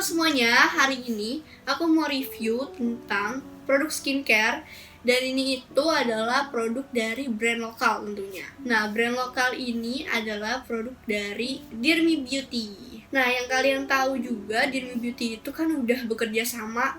semuanya, hari ini aku mau review tentang produk skincare. Dan ini itu adalah produk dari brand lokal tentunya. Nah, brand lokal ini adalah produk dari Dear Me Beauty. Nah, yang kalian tahu juga, Dear Me Beauty itu kan udah bekerja sama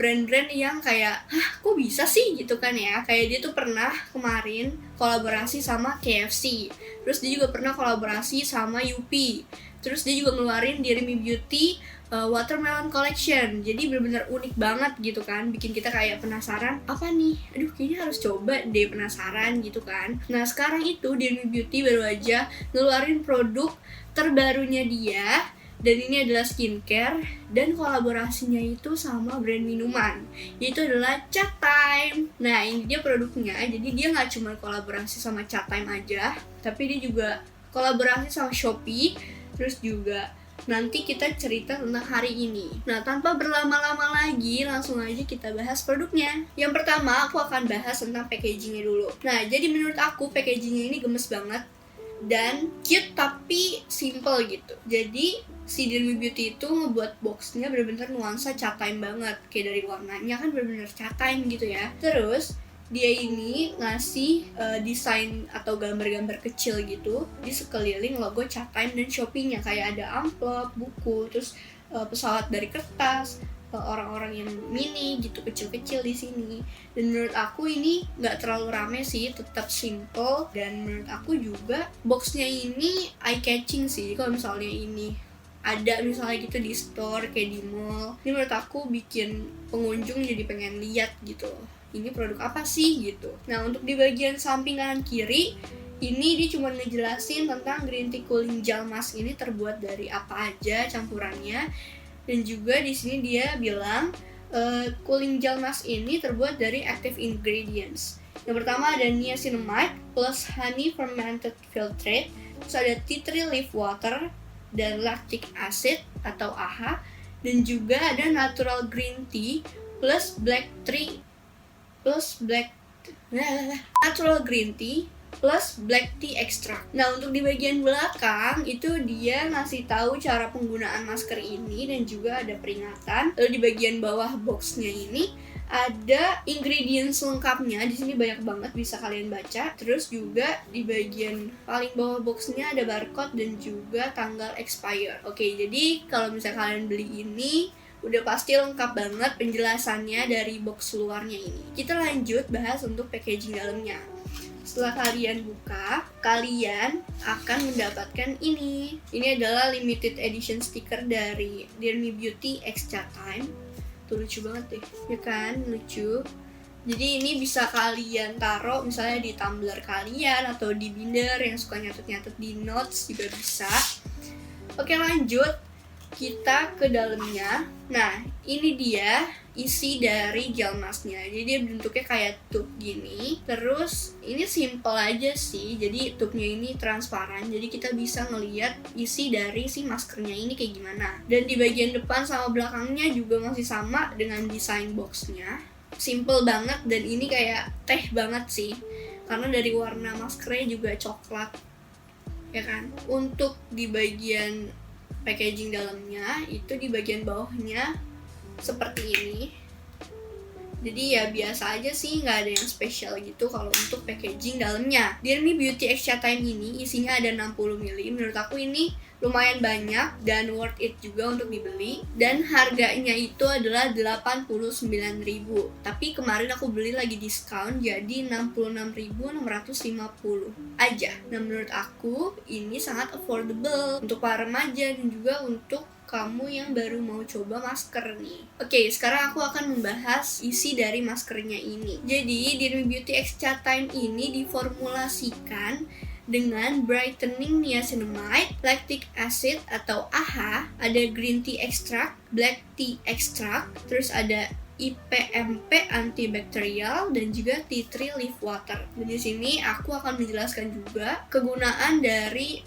brand-brand yang kayak, kok bisa sih gitu kan ya. Kayak dia tuh pernah kemarin kolaborasi sama KFC. Terus dia juga pernah kolaborasi sama Yupi. Terus dia juga ngeluarin Dear Me Beauty Watermelon Collection. Jadi benar-benar unik banget gitu kan. Bikin kita kayak penasaran, apa nih? Aduh, kayaknya harus coba deh, penasaran gitu kan. Nah, sekarang itu Dear Me Beauty baru aja ngeluarin produk terbarunya dia. Dan ini adalah skincare dan kolaborasinya itu sama brand minuman, yaitu adalah Chat Time. Nah, ini dia produknya. Jadi dia nggak cuma kolaborasi sama Chat Time aja, tapi dia juga kolaborasi sama Shopee. Terus juga nanti kita cerita tentang hari ini. Nah, tanpa berlama-lama lagi, langsung aja kita bahas produknya. Yang pertama, aku akan bahas tentang packagingnya dulu. Nah, jadi menurut aku packagingnya ini gemes banget dan cute tapi simple gitu. Jadi si Dear Me Beauty itu ngebuat boxnya bener-bener nuansa Chat Time banget. Kayak dari warnanya kan bener-bener Chat Time gitu ya. Terus dia ini ngasih desain atau gambar-gambar kecil gitu di sekeliling logo Chat Time dan Shopee-nya. Kayak ada amplop, buku, terus pesawat dari kertas, orang-orang yang mini gitu, kecil-kecil di sini. Dan menurut aku ini nggak terlalu rame sih, tetap simple. Dan menurut aku juga boxnya ini eye-catching sih. Kalau misalnya ini ada misalnya gitu di store kayak di mall, ini menurut aku bikin pengunjung jadi pengen lihat gitu, ini produk apa sih gitu. Nah, untuk di bagian samping kanan kiri ini dia cuma ngejelasin tentang green tea cooling gel mask ini terbuat dari apa aja campurannya. Dan juga di sini dia bilang cooling gel mask ini terbuat dari active ingredients. Yang pertama ada niacinamide plus honey fermented filtrate, terus ada tea tree leaf water dan lactic acid atau AHA, dan juga ada natural green tea plus natural green tea plus black tea extract. Nah, untuk di bagian belakang itu dia ngasih tahu cara penggunaan masker ini dan juga ada peringatan. Lalu di bagian bawah boxnya ini ada ingredients lengkapnya. Di sini banyak banget, bisa kalian baca. Terus juga di bagian paling bawah boxnya ada barcode dan juga tanggal expire. Oke, jadi kalau misalnya kalian beli ini udah pasti lengkap banget penjelasannya dari box luarnya ini. Kita lanjut bahas untuk packaging dalamnya. Setelah kalian buka, kalian akan mendapatkan ini. Ini adalah limited edition stiker dari Dear Me Beauty X Chat Time. Tuh, lucu banget deh, ya kan? Lucu. Jadi ini bisa kalian taruh misalnya di tumbler kalian atau di binder yang suka nyatet-nyatet di notes juga bisa. Oke, lanjut kita ke dalamnya. Nah, ini dia isi dari gel masknya. Jadi dia bentuknya kayak tube gini. Terus ini simple aja sih. Jadi tube-nya ini transparan. Jadi kita bisa ngelihat isi dari si maskernya ini kayak gimana. Dan di bagian depan sama belakangnya juga masih sama dengan desain boxnya. Simple banget dan ini kayak teh banget sih. Karena dari warna maskernya juga coklat, ya kan? Untuk di bagian packaging dalamnya itu di bagian bawahnya seperti ini. Jadi ya biasa aja sih, nggak ada yang spesial gitu kalau untuk packaging dalamnya. Dear Me Beauty X Chat Time ini isinya ada 60 ml. Menurut aku ini lumayan banyak dan worth it juga untuk dibeli. Dan harganya itu adalah 89.000. Tapi kemarin aku beli lagi diskon jadi 66.650 aja. Nah, menurut aku ini sangat affordable untuk para remaja dan juga untuk kamu yang baru mau coba masker nih. Oke, sekarang aku akan membahas isi dari maskernya ini. Jadi, Dear Me Beauty X Chat Time ini diformulasikan dengan brightening niacinamide, lactic acid atau AHA, ada green tea extract, black tea extract, terus ada IPMP antibakterial dan juga tea tree leaf water. Dan di sini aku akan menjelaskan juga kegunaan dari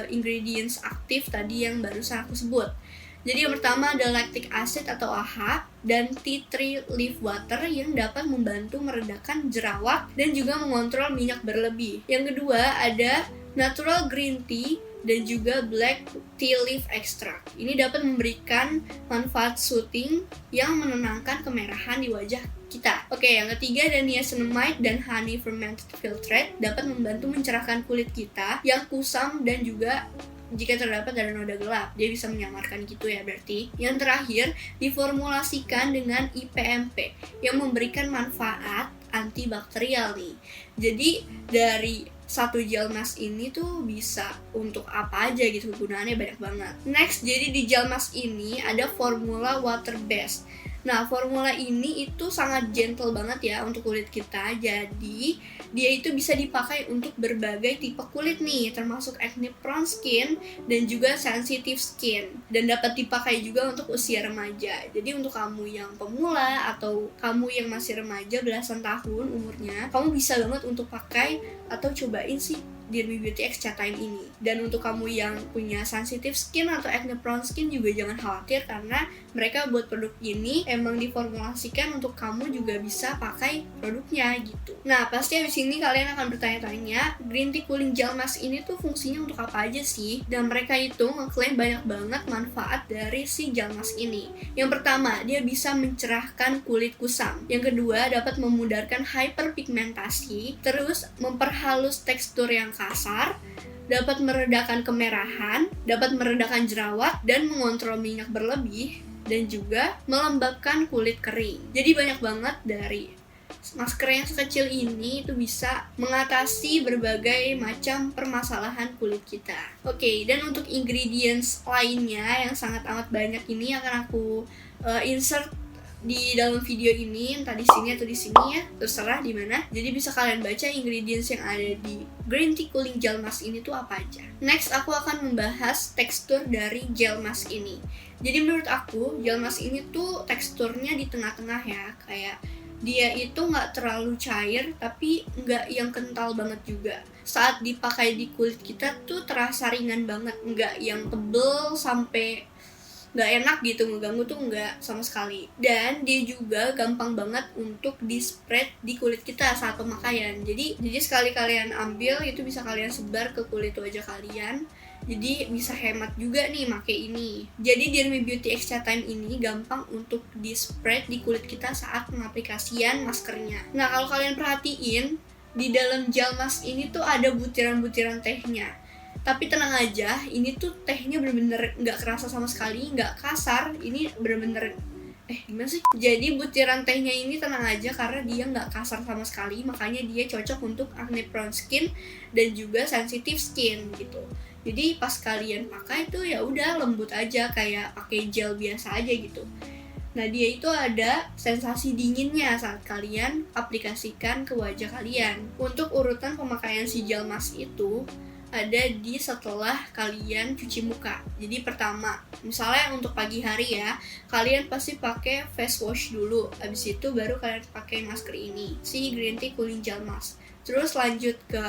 ingredients aktif tadi yang barusan aku sebut. Jadi yang pertama ada lactic acid atau AHA dan tea tree leaf water yang dapat membantu meredakan jerawat dan juga mengontrol minyak berlebih. Yang kedua ada natural green tea dan juga black tea leaf extract. Ini dapat memberikan manfaat soothing yang menenangkan kemerahan di wajah kita. Oke, yang ketiga ada niacinamide dan honey fermented filtrate dapat membantu mencerahkan kulit kita yang kusam dan juga jika terdapat ada noda gelap, dia bisa menyamarkan gitu ya berarti. Yang terakhir, diformulasikan dengan IPMP yang memberikan manfaat antibakterial nih. Jadi dari satu gel mask ini tuh bisa untuk apa aja gitu, kegunaannya banyak banget. Next, jadi di gel mask ini ada formula water based. Nah, formula ini itu sangat gentle banget ya untuk kulit kita. Jadi, dia itu bisa dipakai untuk berbagai tipe kulit nih, termasuk acne prone skin dan juga sensitive skin. Dan dapat dipakai juga untuk usia remaja. Jadi, untuk kamu yang pemula atau kamu yang masih remaja belasan tahun umurnya, kamu bisa banget untuk pakai atau cobain sih Dermy Beauty Extra Time ini. Dan untuk kamu yang punya sensitive skin atau acne prone skin juga jangan khawatir, karena mereka buat produk ini emang diformulasikan untuk kamu juga bisa pakai produknya gitu. Nah, pasti abis ini kalian akan bertanya-tanya, Green Tea Cooling Gel Mask ini tuh fungsinya untuk apa aja sih? Dan mereka itu ngeklaim banyak banget manfaat dari si gel mask ini. Yang pertama, dia bisa mencerahkan kulit kusam. Yang kedua, dapat memudarkan hyperpigmentasi, terus memperhalus tekstur yang kasar, dapat meredakan kemerahan, dapat meredakan jerawat, dan mengontrol minyak berlebih, dan juga melembabkan kulit kering. Jadi banyak banget dari masker yang sekecil ini itu bisa mengatasi berbagai macam permasalahan kulit kita. Oke, dan untuk ingredients lainnya yang sangat amat banyak ini akan aku insert di dalam video ini, entah di sini atau di sini ya, terserah di mana. Jadi bisa kalian baca ingredients yang ada di Green Tea Cooling Gel Mask ini tuh apa aja. Next, aku akan membahas tekstur dari gel mask ini. Jadi menurut aku, gel mask ini tuh teksturnya di tengah-tengah ya, kayak dia itu nggak terlalu cair, tapi nggak yang kental banget juga. Saat dipakai di kulit kita tuh terasa ringan banget, nggak yang tebel sampai nggak enak gitu, ngeganggu tuh nggak sama sekali. Dan dia juga gampang banget untuk di spread di kulit kita saat pemakaian. Jadi sekali kalian ambil itu bisa kalian sebar ke kulit wajah kalian. Jadi bisa hemat juga nih pakai ini. Jadi Dermy Beauty Extra Time ini gampang untuk di spread di kulit kita saat pengaplikasian maskernya. Nah, kalau kalian perhatiin di dalam gel mask ini tuh ada butiran-butiran tehnya. Tapi tenang aja, ini tuh tehnya bener-bener nggak kerasa sama sekali, nggak kasar. Ini bener-bener gimana sih? Jadi butiran tehnya ini tenang aja karena dia nggak kasar sama sekali, makanya dia cocok untuk acne prone skin dan juga sensitive skin gitu. Jadi pas kalian pakai tuh ya udah lembut aja kayak pakai gel biasa aja gitu. Nah, dia itu ada sensasi dinginnya saat kalian aplikasikan ke wajah kalian. Untuk urutan pemakaian si gel mask itu ada di setelah kalian cuci muka. Jadi pertama, misalnya untuk pagi hari ya, kalian pasti pakai face wash dulu. Habis itu baru kalian pakai masker ini, si Green Tea Cooling Gel Mask. Terus lanjut ke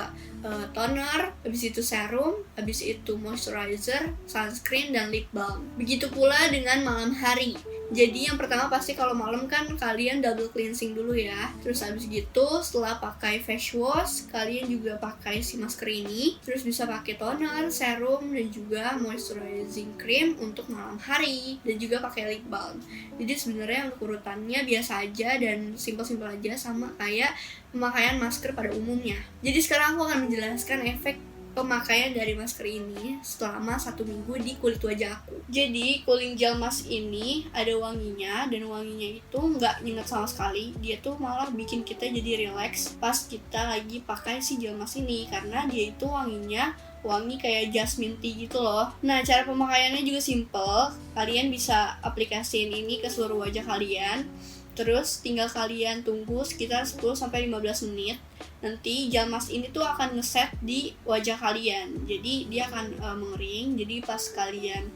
toner, habis itu serum, habis itu moisturizer, sunscreen, dan lip balm. Begitu pula dengan malam hari. Jadi yang pertama pasti kalau malam kan kalian double cleansing dulu ya. Terus habis gitu setelah pakai face wash, kalian juga pakai si masker ini. Terus bisa pakai toner, serum, dan juga moisturizing cream untuk malam hari. Dan juga pakai lip balm. Jadi sebenarnya untuk urutannya biasa aja dan simpel-simpel aja, sama kayak pemakaian masker pada umumnya. Jadi sekarang aku akan menjelaskan efek pemakaian dari masker ini selama 1 minggu di kulit wajah aku. Jadi cooling gel mask ini ada wanginya, dan wanginya itu nggak nyengat sama sekali. Dia tuh malah bikin kita jadi relax pas kita lagi pakai si gel mask ini, karena dia itu wangi kayak jasmine tea gitu loh. Nah, cara pemakaiannya juga simple. Kalian bisa aplikasiin ini ke seluruh wajah kalian. Terus tinggal kalian tunggu sekitar 10-15 menit. Nanti gel mask ini tuh akan ngeset di wajah kalian. Jadi dia akan mengering. Jadi pas kalian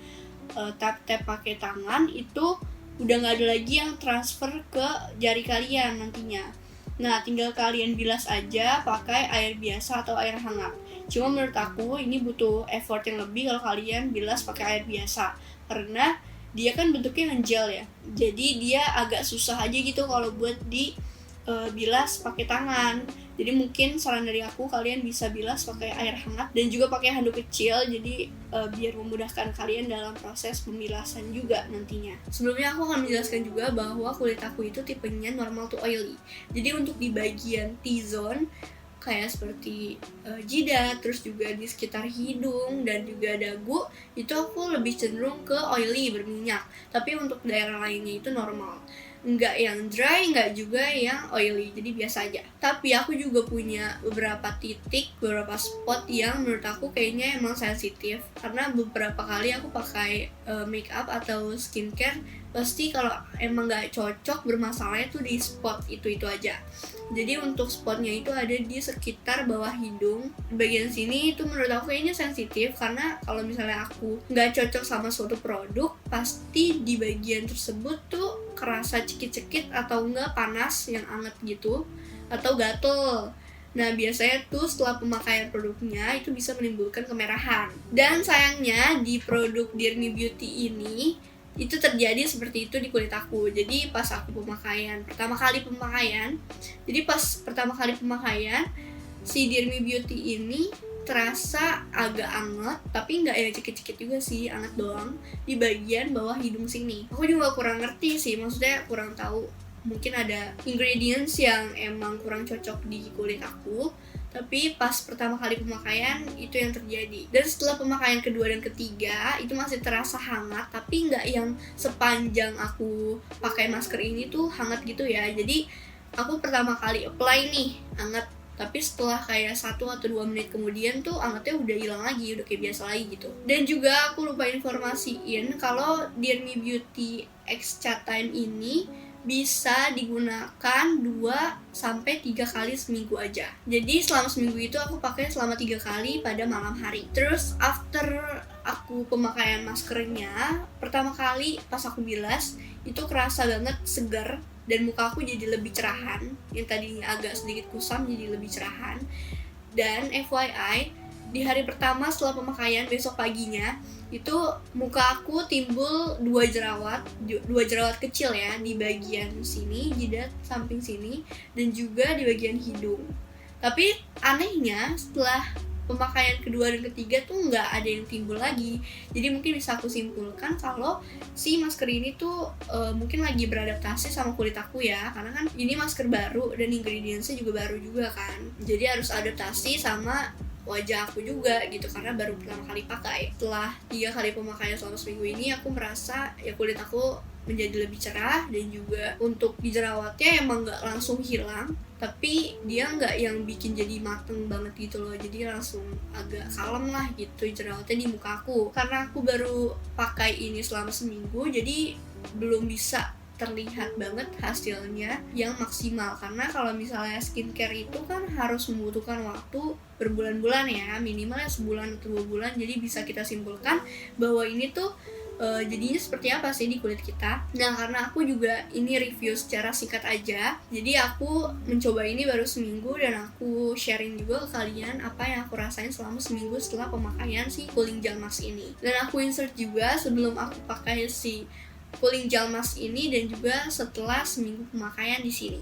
tap-tap pakai tangan itu udah nggak ada lagi yang transfer ke jari kalian nantinya. Nah, tinggal kalian bilas aja pakai air biasa atau air hangat. Cuma menurut aku ini butuh effort yang lebih kalau kalian bilas pakai air biasa, karena dia kan bentuknya gel ya. Jadi dia agak susah aja gitu kalau buat di bilas pakai tangan. Jadi mungkin saran dari aku, kalian bisa bilas pakai air hangat dan juga pakai handuk kecil, jadi biar memudahkan kalian dalam proses pembilasan juga nantinya. Sebelumnya aku akan menjelaskan juga bahwa kulit aku itu tipenya normal to oily. Jadi untuk di bagian T-zone kayak seperti jidat, terus juga di sekitar hidung dan juga dagu, itu aku lebih cenderung ke oily, berminyak. Tapi untuk daerah lainnya itu normal, nggak yang dry, nggak juga yang oily, jadi biasa aja. Tapi aku juga punya beberapa titik, beberapa spot yang menurut aku kayaknya emang sensitif, karena beberapa kali aku pakai make up atau skincare, pasti kalau emang nggak cocok, bermasalahnya tuh di spot itu aja. Jadi untuk spotnya itu ada di sekitar bawah hidung, bagian sini itu menurut aku kayaknya sensitif, karena kalau misalnya aku nggak cocok sama suatu produk, pasti di bagian tersebut tuh kerasa cekit-cekit atau enggak panas yang anget gitu, atau gatel. Nah biasanya tuh setelah pemakaian produknya itu bisa menimbulkan kemerahan. Dan sayangnya di produk Dear Me Beauty ini itu terjadi seperti itu di kulit aku. Jadi pas aku pertama kali pemakaian si Dear Me Beauty ini terasa agak anget, tapi nggak yang cekit-cekit juga sih, anget doang di bagian bawah hidung sini. Aku juga kurang ngerti sih, maksudnya kurang tahu, mungkin ada ingredients yang emang kurang cocok di kulit aku. Tapi pas pertama kali pemakaian itu yang terjadi. Dan setelah pemakaian kedua dan ketiga itu masih terasa hangat, tapi nggak yang sepanjang aku pakai masker ini tuh hangat gitu ya. Jadi aku pertama kali apply nih hangat, tapi setelah kayak 1 atau 2 menit kemudian tuh hangatnya udah hilang lagi, udah kayak biasa lagi gitu. Dan juga aku lupa informasiin kalau Dear Me Beauty X Chat Time ini bisa digunakan 2-3 kali seminggu aja. Jadi selama seminggu itu aku pakai selama 3 kali pada malam hari. Terus after aku pemakaian maskernya, pertama kali pas aku bilas itu kerasa banget segar dan muka aku jadi lebih cerahan. Yang tadinya agak sedikit kusam jadi lebih cerahan. Dan FYI, di hari pertama setelah pemakaian, besok paginya itu muka aku timbul 2 jerawat kecil ya, di bagian sini, jidat samping sini, dan juga di bagian hidung. Tapi anehnya setelah pemakaian kedua dan ketiga tuh nggak ada yang timbul lagi. Jadi mungkin bisa aku simpulkan kalau si masker ini tuh mungkin lagi beradaptasi sama kulit aku ya, karena kan ini masker baru dan ingredientsnya juga baru juga kan, jadi harus adaptasi sama wajah aku juga gitu, karena baru pertama kali pakai. Setelah 3 kali pemakaian selama seminggu ini, aku merasa ya kulit aku menjadi lebih cerah, dan juga untuk di jerawatnya emang nggak langsung hilang, tapi dia nggak yang bikin jadi mateng banget gitu loh, jadi langsung agak kalem lah gitu jerawatnya di muka aku. Karena aku baru pakai ini selama seminggu, jadi belum bisa terlihat banget hasilnya yang maksimal, karena kalau misalnya skincare itu kan harus membutuhkan waktu berbulan-bulan ya, minimal ya sebulan atau 2 bulan, jadi bisa kita simpulkan bahwa ini tuh jadinya seperti apa sih di kulit kita. Nah karena aku juga ini review secara singkat aja, jadi aku mencoba ini baru seminggu dan aku sharing juga ke kalian apa yang aku rasain selama seminggu setelah pemakaian si cooling gel mask ini. Dan aku insert juga sebelum aku pakai si cooling gel mask ini dan juga setelah seminggu pemakaian di sini.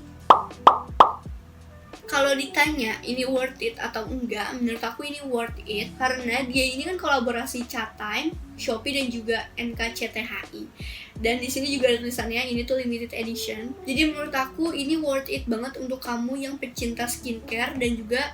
Kalau ditanya ini worth it atau enggak, menurut aku ini worth it karena dia ini kan kolaborasi Chat Time, Shopee dan juga NKCTHI. Dan di sini juga ada tulisannya ini tuh limited edition. Jadi menurut aku ini worth it banget untuk kamu yang pecinta skincare dan juga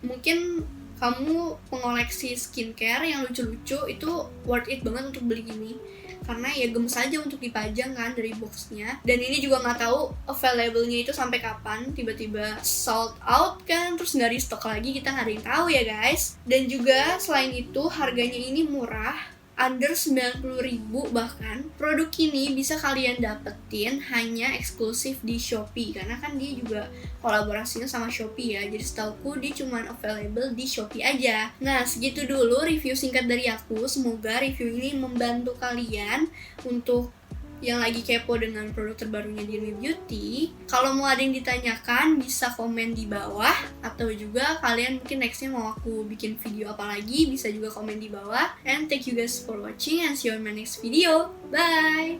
mungkin kamu pengoleksi skincare yang lucu-lucu, itu worth it banget untuk beli ini. Karena ya gemes aja untuk dipajang kan dari boxnya. Dan ini juga nggak tahu available-nya itu sampai kapan, tiba-tiba sold out kan, terus nggak restock lagi, kita nggak ada yang tahu ya guys. Dan juga selain itu harganya ini murah, under 90.000 bahkan. Produk ini bisa kalian dapetin hanya eksklusif di Shopee, karena kan dia juga kolaborasinya sama Shopee ya, jadi setauku dia cuma available di Shopee aja. Nah segitu dulu review singkat dari aku, semoga review ini membantu kalian untuk yang lagi kepo dengan produk terbarunya Dear Me Beauty. Kalau mau ada yang ditanyakan bisa komen di bawah, atau juga kalian mungkin nextnya mau aku bikin video apa lagi bisa juga komen di bawah. And thank you guys for watching and see you in my next video. Bye!